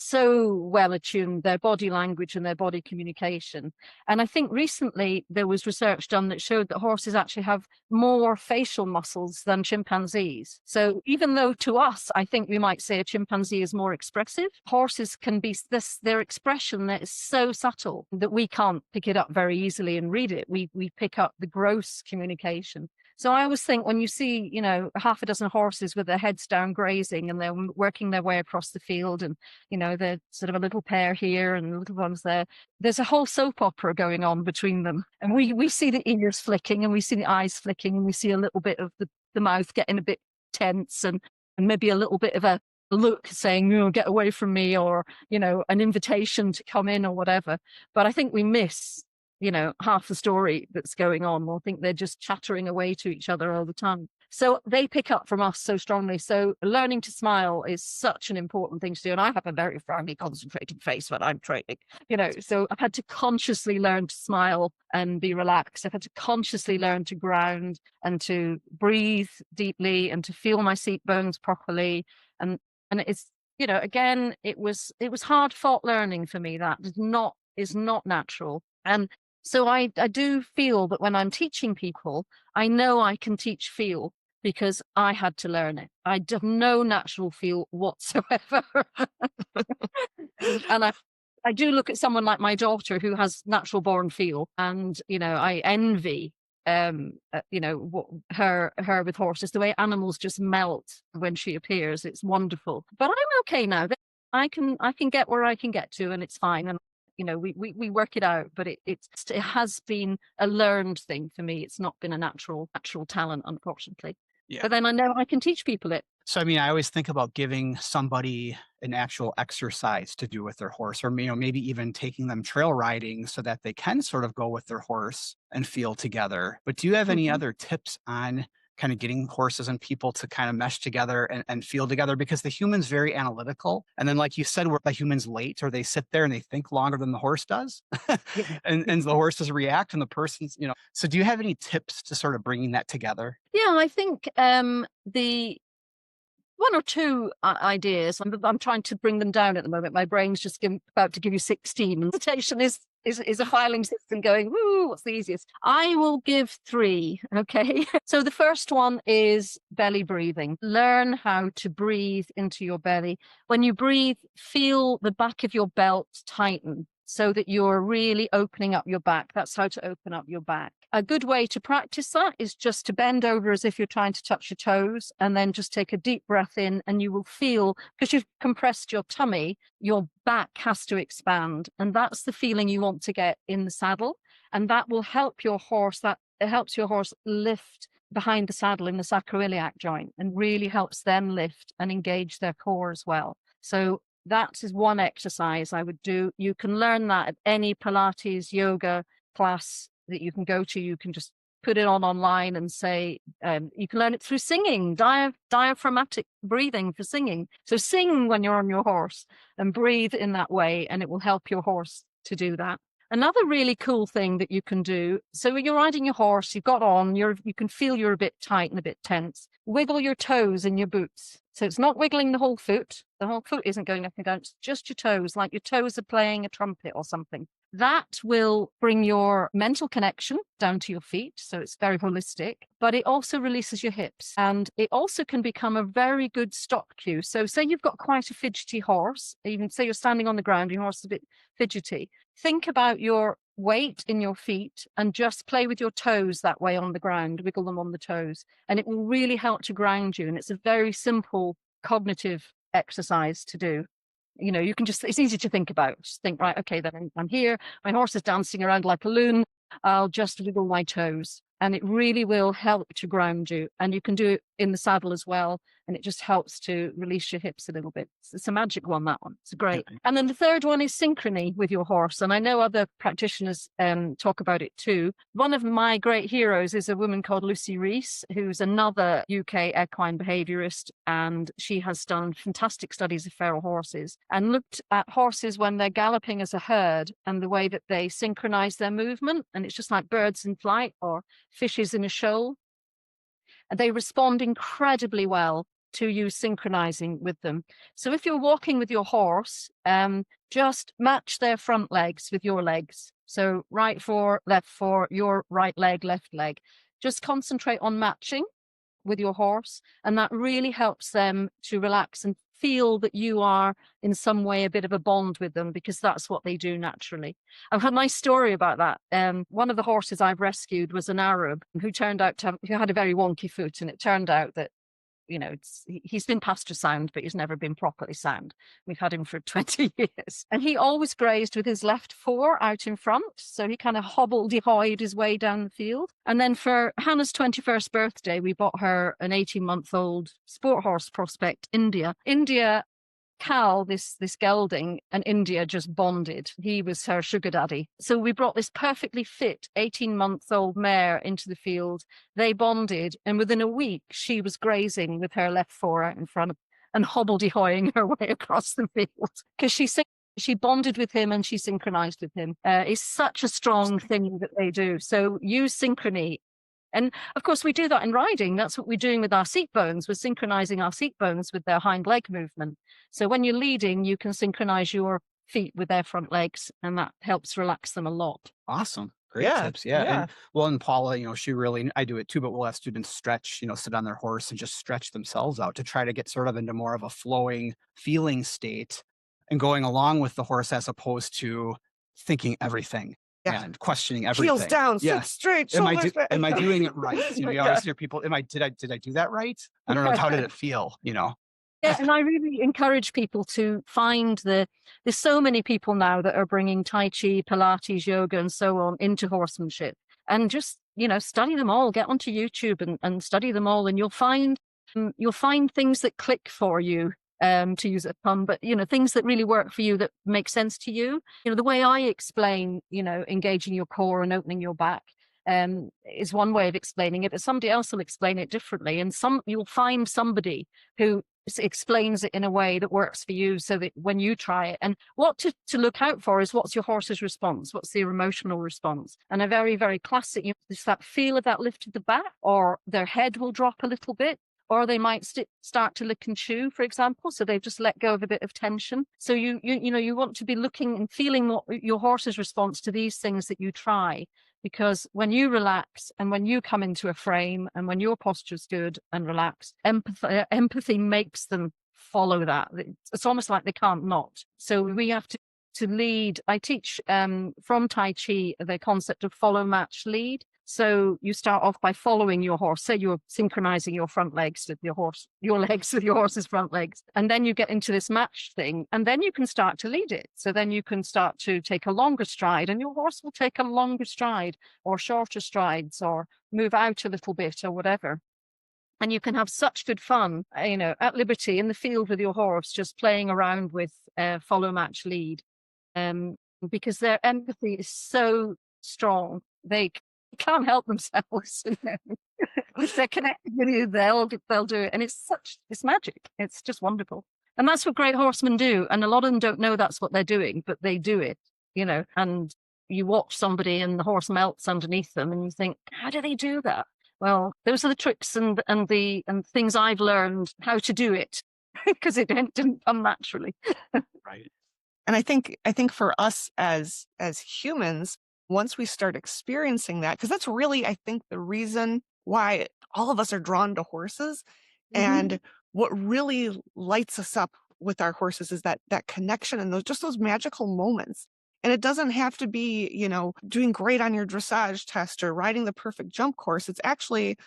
so well attuned, their body language and their body communication. And I think recently there was research done that showed that horses actually have more facial muscles than chimpanzees. So even though to us, I think we might say a chimpanzee is more expressive, horses can be their expression that is so subtle that we can't pick it up very easily and read it. We pick up the gross communication. So I always think when you see, half a dozen horses with their heads down grazing and they're working their way across the field and, they're sort of a little pair here and little ones there, there's a whole soap opera going on between them. And we see the ears flicking and we see the eyes flicking and we see a little bit of the mouth getting a bit tense and maybe a little bit of a look saying, get away from me, or, an invitation to come in or whatever. But I think we miss half the story that's going on. I think they're just chattering away to each other all the time. So they pick up from us so strongly. So learning to smile is such an important thing to do. And I have a very frowny, concentrated face when I'm training, so I've had to consciously learn to smile and be relaxed. I've had to consciously learn to ground and to breathe deeply and to feel my seat bones properly. And it's, again, it was hard fought learning for me. That is not natural. And so I do feel that when I'm teaching people, I know I can teach feel because I had to learn it. I have no natural feel whatsoever. And I do look at someone like my daughter who has natural born feel, and, I envy, what her with horses, the way animals just melt when she appears. It's wonderful. But I'm okay now. I can get where I can get to, and it's fine. And we work it out, but it has been a learned thing for me. It's not been a natural talent, unfortunately. Yeah. But then I know I can teach people it. So, I always think about giving somebody an actual exercise to do with their horse, or, maybe even taking them trail riding so that they can sort of go with their horse and feel together. But do you have any other tips on kind of getting horses and people to kind of mesh together and feel together? Because the human's very analytical. And then, like you said, we're the humans late, or they sit there and they think longer than the horse does. and the horses react and the person's, So do you have any tips to sort of bringing that together? Yeah, I think the one or two ideas, I'm trying to bring them down at the moment. My brain's just about to give you 16. Meditation is a filing system going, woo, what's the easiest? I will give 3, okay? So the first one is belly breathing. Learn how to breathe into your belly. When you breathe, feel the back of your belt tighten so that you're really opening up your back. That's how to open up your back. A good way to practice that is just to bend over as if you're trying to touch your toes, and then just take a deep breath in, and you will feel, because you've compressed your tummy, your back has to expand. And that's the feeling you want to get in the saddle. And that will help your horse, it helps your horse lift behind the saddle in the sacroiliac joint, and really helps them lift and engage their core as well. So that is one exercise I would do. You can learn that at any Pilates yoga class that you can go to. You can just put it on online and say, you can learn it through singing, diaphragmatic breathing for singing. So sing when you're on your horse and breathe in that way, and it will help your horse to do that. Another really cool thing that you can do, so when you're riding your horse, you've got on, you can feel you're a bit tight and a bit tense. Wiggle your toes in your boots. So it's not wiggling the whole foot. The whole foot isn't going up and down. It's just your toes, like your toes are playing a trumpet or something. That will bring your mental connection down to your feet. So it's very holistic, but it also releases your hips, and it also can become a very good stop cue. So say you've got quite a fidgety horse, even say you're standing on the ground, your horse is a bit fidgety. Think about your weight in your feet and just play with your toes that way on the ground, wiggle them on the toes, and it will really help to ground you. And it's a very simple cognitive exercise to do. You can just, it's easy to think about. Just think, right, okay, then I'm here. My horse is dancing around like a loon. I'll just wiggle my toes. and it really will help to ground you. And you can do it in the saddle as well, and it just helps to release your hips a little bit. It's a magic one, that one. It's great. And then the third one is synchrony with your horse, and I know other practitioners talk about it too. One of my great heroes is a woman called Lucy Rees, who's another UK equine behaviourist, and she has done fantastic studies of feral horses and looked at horses when they're galloping as a herd and the way that they synchronize their movement. And it's just like birds in flight or fishes in a shoal. And they respond incredibly well to you synchronizing with them. So if you're walking with your horse, just match their front legs with your legs. So right fore, your right leg, left leg. Just concentrate on matching with your horse, and that really helps them to relax and feel that you are in some way a bit of a bond with them, because that's what they do naturally. I've had a nice story about that. One of the horses I've rescued was an Arab who turned out to have, who had a very wonky foot, and it turned out that, you know, he's been pasture sound, but he's never been properly sound. We've had him for 20 years. And he always grazed with his left fore out in front. So he kind of hobbled-de-hoyed his way down the field. And then for Hannah's 21st birthday, we bought her an 18-month-old sport horse prospect, India. Cal, this gelding, and India just bonded. He was her sugar daddy. So we brought this perfectly fit 18-month-old mare into the field. They bonded, and within a week, she was grazing with her left fore out in front and hobble-de-hoying her way across the field because she bonded with him and she synchronized with him. It's such a strong thing that they do. So use synchrony. And of course, we do that in riding. That's what we're doing with our seat bones. We're synchronizing our seat bones with their hind leg movement. So when you're leading, you can synchronize your feet with their front legs, and that helps relax them a lot. Awesome. Great tips. Yeah. And Paula, she really, I do it too, but we'll have students stretch, sit on their horse and just stretch themselves out to try to get sort of into more of a flowing feeling state and going along with the horse as opposed to thinking everything. And questioning everything. Heels down, sit straight. Am I doing it right? You always hear people, did I do that right? I don't know. How did it feel? Yeah, and I really encourage people to find there's so many people now that are bringing Tai Chi, Pilates, yoga, and so on into horsemanship, and just, study them all, get onto YouTube and study them all. And you'll find things that click for you. To use a pun, but things that really work for you, that make sense to you. The way I explain, engaging your core and opening your back is one way of explaining it, but somebody else will explain it differently. And you'll find somebody who explains it in a way that works for you, so that when you try it, and what to look out for is what's your horse's response, what's their emotional response. And a very, very classic, it's that feel of that lift of the back, or their head will drop a little bit. Or they might start to lick and chew, for example. So they've just let go of a bit of tension. So you want to be looking and feeling what your horse's response to these things that you try. Because when you relax and when you come into a frame and when your posture's good and relaxed, empathy makes them follow that. It's almost like they can't not. So we have to lead. I teach from Tai Chi the concept of follow, match, lead. So you start off by following your horse. Say you're synchronizing your front legs with your legs with your horse's front legs. And then you get into this match thing, and then you can start to lead it. So then you can start to take a longer stride, and your horse will take a longer stride or shorter strides or move out a little bit or whatever. And you can have such good fun, at liberty in the field with your horse, just playing around with follow, match, lead. Because their empathy is so strong. They can't help themselves. If they're connected with you, they'll do it. And it's magic. It's just wonderful. And that's what great horsemen do. And a lot of them don't know that's what they're doing, but they do it, and you watch somebody and the horse melts underneath them and you think, how do they do that? Well, those are the tricks and things I've learned how to do it, because it didn't come naturally. Right. And I think for us as humans, once we start experiencing that, because that's really, I think, the reason why all of us are drawn to horses. Mm-hmm. And what really lights us up with our horses is that connection and those magical moments. And it doesn't have to be, doing great on your dressage test or riding the perfect jump course. It's actually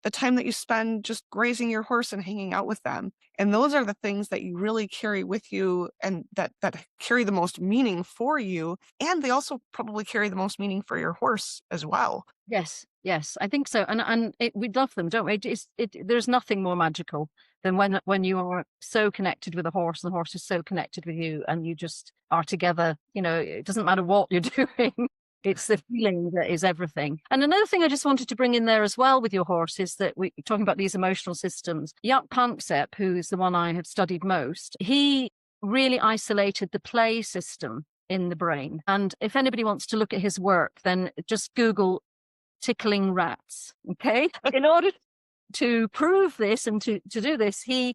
the time that you spend just grazing your horse and hanging out with them. And those are the things that you really carry with you and that carry the most meaning for you. And they also probably carry the most meaning for your horse as well. Yes, yes, I think so. And we love them, don't we? There's nothing more magical than when you are so connected with a horse and the horse is so connected with you and you just are together. It doesn't matter what you're doing. It's the feeling that is everything. And another thing I just wanted to bring in there as well with your horse is that we're talking about these emotional systems. Jaak Panksepp, who is the one I have studied most, he really isolated the play system in the brain. And if anybody wants to look at his work, then just Google tickling rats. Okay. In order to prove this and to do this, he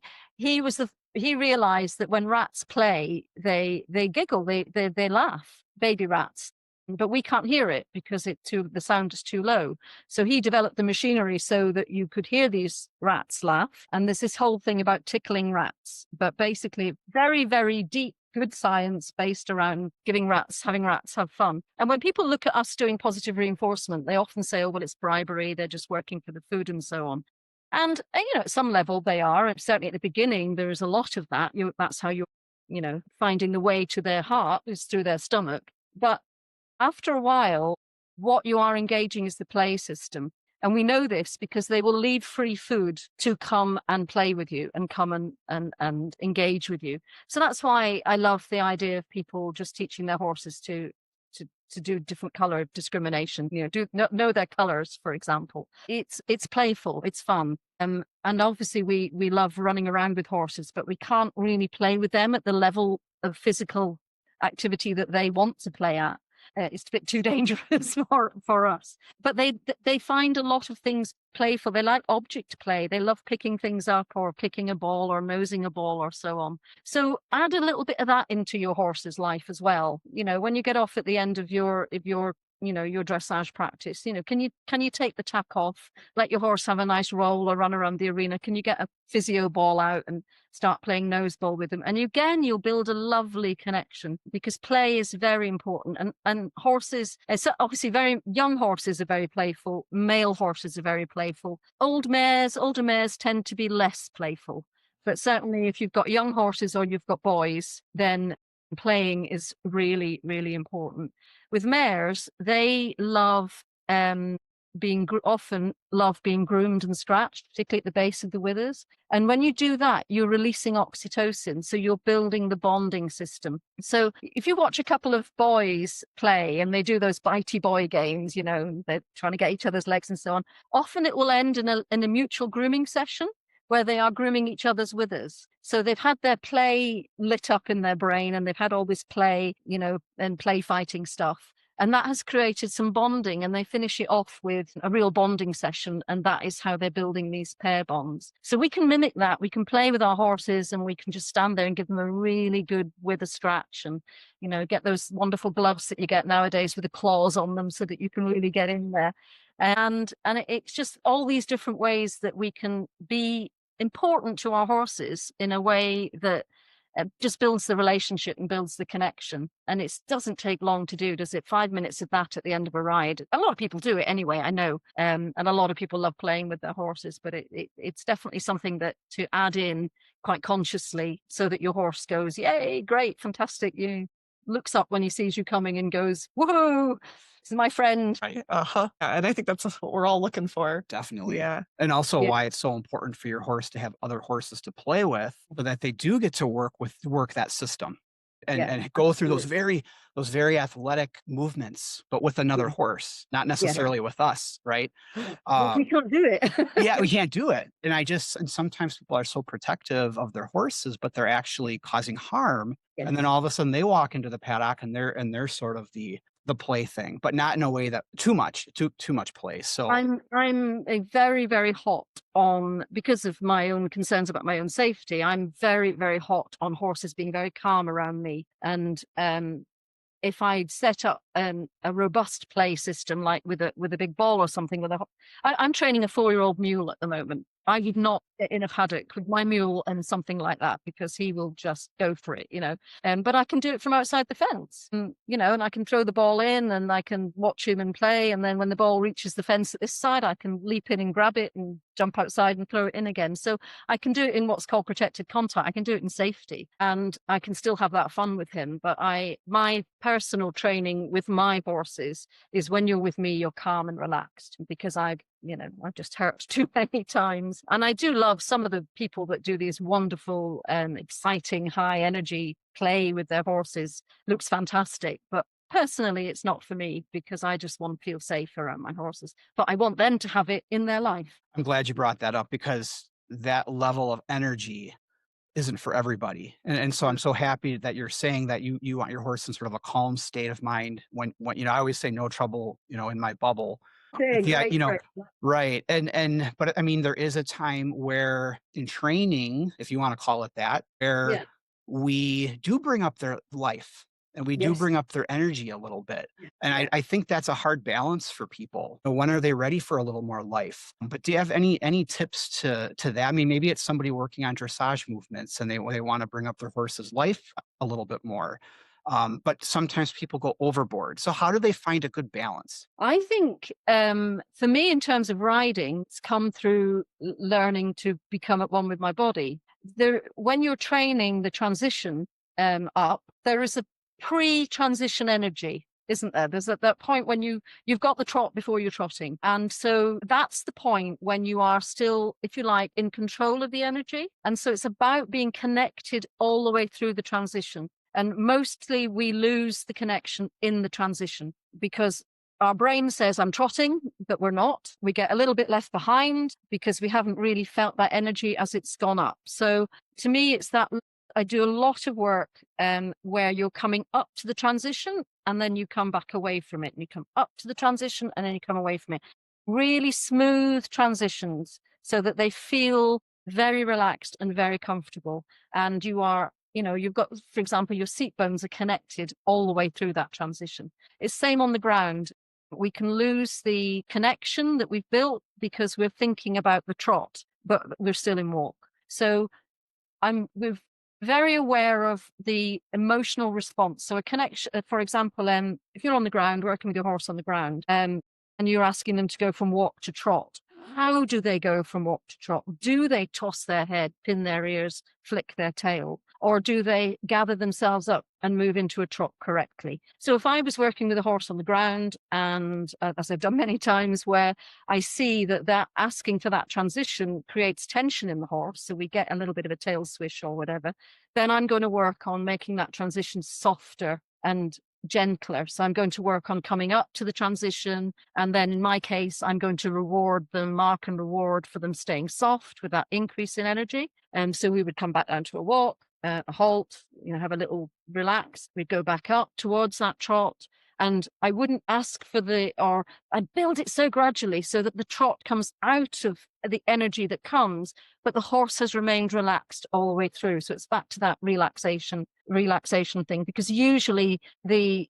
realized that when rats play, they giggle, they laugh, baby rats. But we can't hear it because the sound is too low. So he developed the machinery so that you could hear these rats laugh. And there's this whole thing about tickling rats, but basically very, very deep, good science based around having rats have fun. And when people look at us doing positive reinforcement, they often say, oh, well, it's bribery. They're just working for the food and so on. And, at some level they are. And certainly at the beginning, there is a lot of that. That's how you're, finding the way to their heart is through their stomach. But after a while, what you are engaging is the play system. And we know this because they will leave free food to come and play with you and come and engage with you. So that's why I love the idea of people just teaching their horses to do different color discrimination, know their colors, for example. It's playful, it's fun. And obviously we love running around with horses, but we can't really play with them at the level of activity that they want to play at. It's a bit too dangerous for us. But they find a lot of things playful. They like object play. They love picking things up or kicking a ball or nosing a ball or so on. So add a little bit of that into your horse's life as well. When you get off at the end of your dressage practice, can you take the tack off, let your horse have a nice roll or run around the arena? Can you get a physio ball out and start playing nose ball with them? And again, you'll build a lovely connection because play is very important. And horses, so obviously very young horses are very playful. Male horses are very playful. Older mares tend to be less playful. But certainly if you've got young horses or you've got boys, then playing is really, really important. With mares, they love often love being groomed and scratched, particularly at the base of the withers. And when you do that, you're releasing oxytocin. So you're building the bonding system. So if you watch a couple of boys play and they do those bitey boy games, they're trying to get each other's legs and so on, often it will end in a mutual grooming session where they are grooming each other's withers. So they've had their play lit up in their brain and they've had all this play, and play fighting stuff. And that has created some bonding and they finish it off with a real bonding session. And that is how they're building these pair bonds. So we can mimic that. We can play with our horses and we can just stand there and give them a really good wither scratch and, get those wonderful gloves that you get nowadays with the claws on them so that you can really get in there. And it's just all these different ways that we can be important to our horses in a way that just builds the relationship and builds the connection. And it doesn't take long to do, does it? 5 minutes of that at the end of a ride. A lot of people do it anyway, I know. And a lot of people love playing with their horses, but it's definitely something that to add in quite consciously so that your horse goes, yay, great, fantastic. You looks up when he sees you coming and goes, whoa, this is my friend. Right. And I think that's what we're all looking for. Definitely. Yeah. And also Yeah. why it's so important for your horse to have other horses to play with, so that they do get to work that system and go through those very athletic movements, but with another horse, not necessarily with us, right? We can't do it. Yeah, we can't do it. And sometimes people are so protective of their horses, but they're actually causing harm. Yes. And then all of a sudden they walk into the paddock and they're sort of the play thing, but not in a way that too much play. So I'm a very, very hot on, because of my own concerns about my own safety, I'm very, very hot on horses being very calm around me. And if I'd set up a robust play system, like with a big ball or something, I'm training a 4-year-old mule at the moment. I would not get in a paddock with my mule and something like that, because he will just go for it, but I can do it from outside the fence, and I can throw the ball in and I can watch him and play. And then when the ball reaches the fence at this side, I can leap in and grab it and jump outside and throw it in again. So I can do it in what's called protected contact. I can do it in safety, and I can still have that fun with him. But my personal training with my horses is, when you're with me, you're calm and relaxed, because I've just hurt too many times. And I do love some of the people that do these wonderful, exciting, high energy play with their horses. Looks fantastic. But personally, it's not for me, because I just want to feel safe around my horses. But I want them to have it in their life. I'm glad you brought that up, because that level of energy isn't for everybody. And so I'm so happy that you're saying that you want your horse in sort of a calm state of mind when I always say no trouble, in my bubble. Yeah, right. But I mean, there is a time where in training, if you want to call it that, where we do bring up their life and we do bring up their energy a little bit. And I think that's a hard balance for people. When are they ready for a little more life? But do you have any tips to that? I mean, maybe it's somebody working on dressage movements and they want to bring up their horse's life a little bit more. But sometimes people go overboard. So how do they find a good balance? I think for me, in terms of riding, it's come through learning to become at one with my body. When you're training the transition up, there is a pre-transition energy, isn't there? There's at that point when you've got the trot before you're trotting. And so that's the point when you are still, if you like, in control of the energy. And so it's about being connected all the way through the transition. And mostly we lose the connection in the transition, because our brain says, I'm trotting, but we're not. We get a little bit left behind because we haven't really felt that energy as it's gone up. So to me, it's that I do a lot of work where you're coming up to the transition and then you come back away from it. And you come up to the transition and then you come away from it. Really smooth transitions so that they feel very relaxed and very comfortable. And you are, you've got, for example, your seat bones are connected all the way through that transition. It's same on the ground. We can lose the connection that we've built because we're thinking about the trot, but we're still in walk. So we're very aware of the emotional response. So a connection, for example, if you're on the ground, working with your horse on the ground, and you're asking them to go from walk to trot, how do they go from walk to trot? Do they toss their head, pin their ears, flick their tail? Or do they gather themselves up and move into a trot correctly? So if I was working with a horse on the ground, and as I've done many times, where I see that asking for that transition creates tension in the horse, so we get a little bit of a tail swish or whatever, then I'm going to work on making that transition softer and gentler. So I'm going to work on coming up to the transition. And then in my case, I'm going to reward them, mark and reward for them staying soft with that increase in energy. So we would come back down to a walk, a halt, have a little relax. We'd go back up towards that trot. And I wouldn't ask for I'd build it so gradually so that the trot comes out of the energy that comes, but the horse has remained relaxed all the way through. So it's back to that relaxation thing, because usually the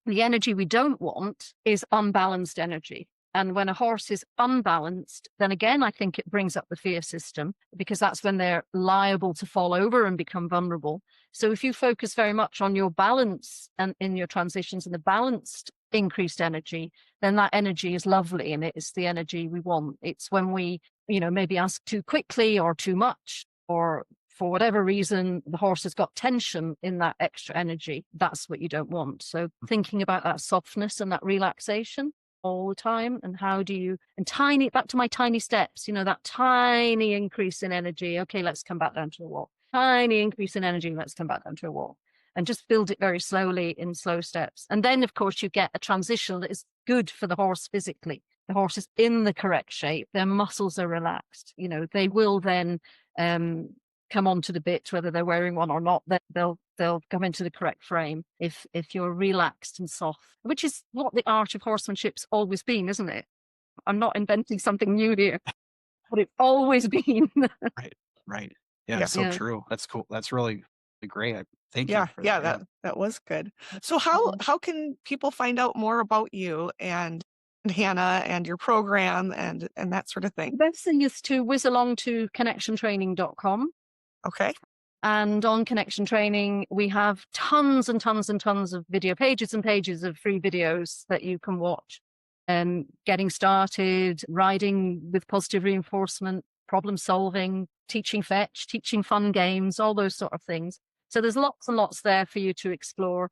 energy we don't want is unbalanced energy. And when a horse is unbalanced, then again, I think it brings up the fear system, because that's when they're liable to fall over and become vulnerable. So if you focus very much on your balance and in your transitions and the balanced increased energy, then that energy is lovely and it is the energy we want. It's when we, maybe ask too quickly or too much, or for whatever reason, the horse has got tension in that extra energy. That's what you don't want. So thinking about that softness and that relaxation all the time, and back to my tiny steps, that tiny increase in energy. Okay, let's come back down to a walk. Tiny increase in energy, let's come back down to a walk. And just build it very slowly in slow steps. And then, of course, you get a transition that is good for the horse physically. The horse is in the correct shape. Their muscles are relaxed. They will then come onto the bit, whether they're wearing one or not. They'll come into the correct frame if you're relaxed and soft, which is what the art of horsemanship's always been, isn't it? I'm not inventing something new here, but it's always been. Right. Yeah, so true. That's cool. That's really great. Thank you for that. That was good. So how can people find out more about you and Hannah and your program and that sort of thing? The best thing is to whiz along to connectiontraining.com. Okay. And on Connection Training, we have tons and tons and tons of video, pages and pages of free videos that you can watch. Getting started, riding with positive reinforcement, problem solving, teaching fetch, teaching fun games, all those sort of things. So there's lots and lots there for you to explore.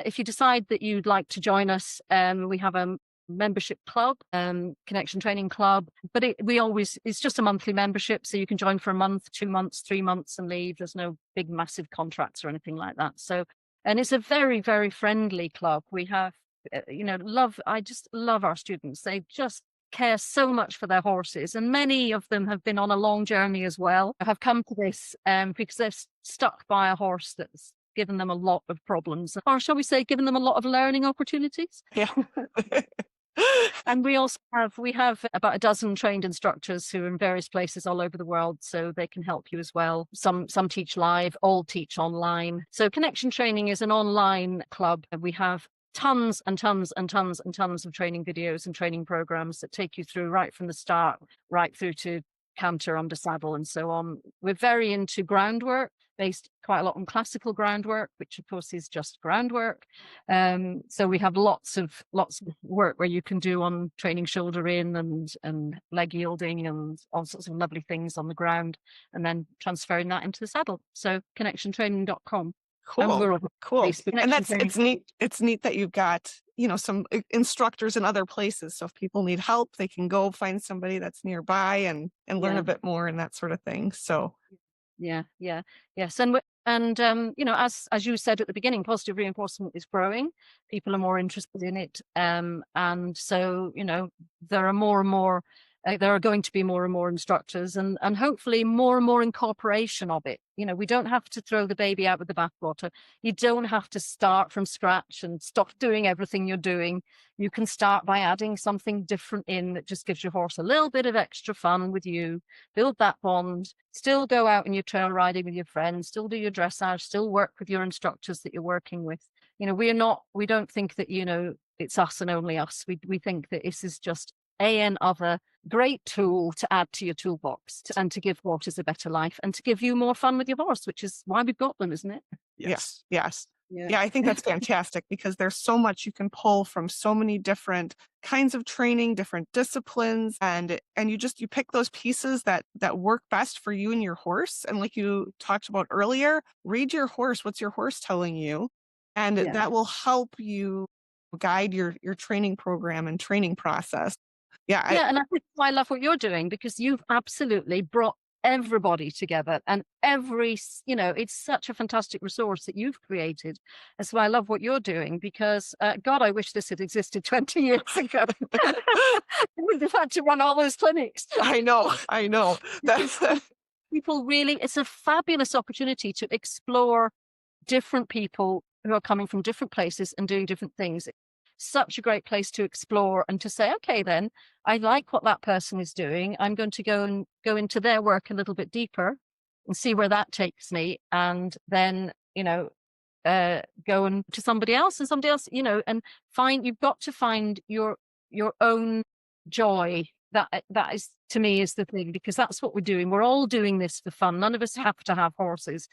If you decide that you'd like to join us, we have a membership club, Connection Training Club, but it's just a monthly membership, so you can join for a month, 2 months, 3 months and leave. There's no big massive contracts or anything like that. So, and it's a very, very friendly club. We have I just love our students. They just care so much for their horses, and many of them have been on a long journey as well, have come to this because they're stuck by a horse that's given them a lot of problems, or shall we say given them a lot of learning opportunities. Yeah. And we have about a dozen trained instructors who are in various places all over the world, so they can help you as well. Some teach live, all teach online. So Connection Training is an online club, and we have tons and tons and tons and tons of training videos and training programs that take you through right from the start, right through to canter, under saddle, and so on. We're very into groundwork, based quite a lot on classical groundwork, which of course is just groundwork. So we have lots of work where you can do on training shoulder in and leg yielding and all sorts of lovely things on the ground, and then transferring that into the saddle. So connectiontraining.com. Cool. And it's neat that you've got, some instructors in other places. So if people need help, they can go find somebody that's nearby and learn a bit more and that sort of thing. So yes. And as you said at the beginning, positive reinforcement is growing. People are more interested in it. And so, there are more and more, there are going to be more and more instructors and hopefully more and more incorporation of it. We don't have to throw the baby out with the bathwater. You don't have to start from scratch and stop doing everything you're doing. You can start by adding something different in that just gives your horse a little bit of extra fun with you, build that bond, still go out in your trail riding with your friends, still do your dressage, still work with your instructors that you're working with. We don't think that, it's us and only us. We think that this is just another great tool to add to your toolbox and to give horses a better life and to give you more fun with your horse, which is why we've got them, isn't it? Yes. Yeah, I think that's fantastic because there's so much you can pull from so many different kinds of training, different disciplines, and you pick those pieces that work best for you and your horse. And like you talked about earlier, read your horse. What's your horse telling you? And that will help you guide your training program and training process. And I think I love what you're doing because you've absolutely brought everybody together, and it's such a fantastic resource that you've created. And so I love what you're doing because God, I wish this had existed 20 years ago. We'd have had to run all those clinics. I know. That's people really, it's a fabulous opportunity to explore different people who are coming from different places and doing different things. Such a great place to explore and to say, okay, then I like what that person is doing. I'm going to go into their work a little bit deeper and see where that takes me. And then, go and to somebody else and and you've got to find your own joy. That is, to me, is the thing, because that's what we're doing. We're all doing this for fun. None of us have to have horses.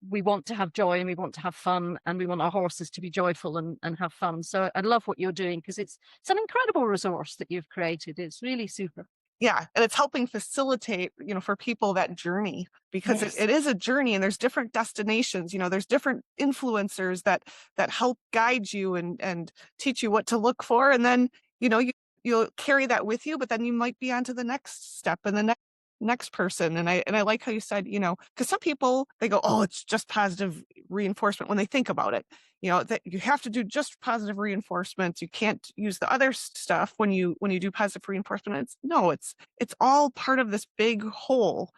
We want to have joy and we want to have fun and we want our horses to be joyful and have fun. So I love what you're doing because it's an incredible resource that you've created. It's really super. Yeah. And it's helping facilitate, for people that journey because it is a journey and there's different destinations, there's different influencers that help guide you and teach you what to look for. And then, you'll carry that with you, but then you might be on to the next step and the next person. And I like how you said, because some people, they go, oh, it's just positive reinforcement when they think about it, that you have to do just positive reinforcement. You can't use the other stuff when you do positive reinforcement. It's all part of this big whole,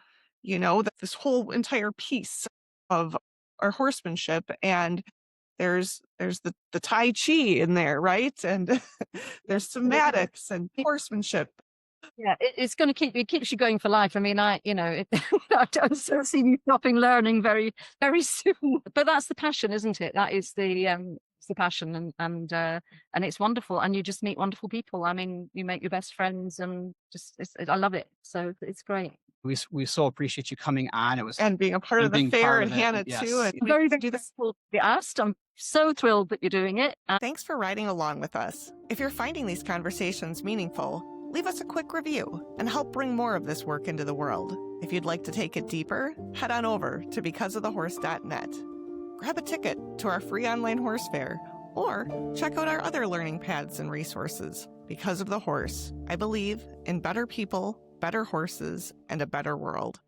that this whole entire piece of our horsemanship. And there's the Tai Chi in there, right? And there's somatics and horsemanship. Yeah, it's going to it keeps you going for life. I mean, I don't see you stopping learning very, very soon. But that's the passion, isn't it? That is the the passion, and it's wonderful. And you just meet wonderful people. I mean, you make your best friends, and I love it. So it's great. We so appreciate you coming on. It was And being a part and of the being fair, part and of it. Hannah Yes. too. And I'm very, we very do this. grateful to be asked. I'm so thrilled that you're doing it. Thanks for riding along with us. If you're finding these conversations meaningful, leave us a quick review and help bring more of this work into the world. If you'd like to take it deeper, head on over to becauseofthehorse.net. Grab a ticket to our free online horse fair, or check out our other learning paths and resources. Because of the Horse, I believe in better people, better horses, and a better world.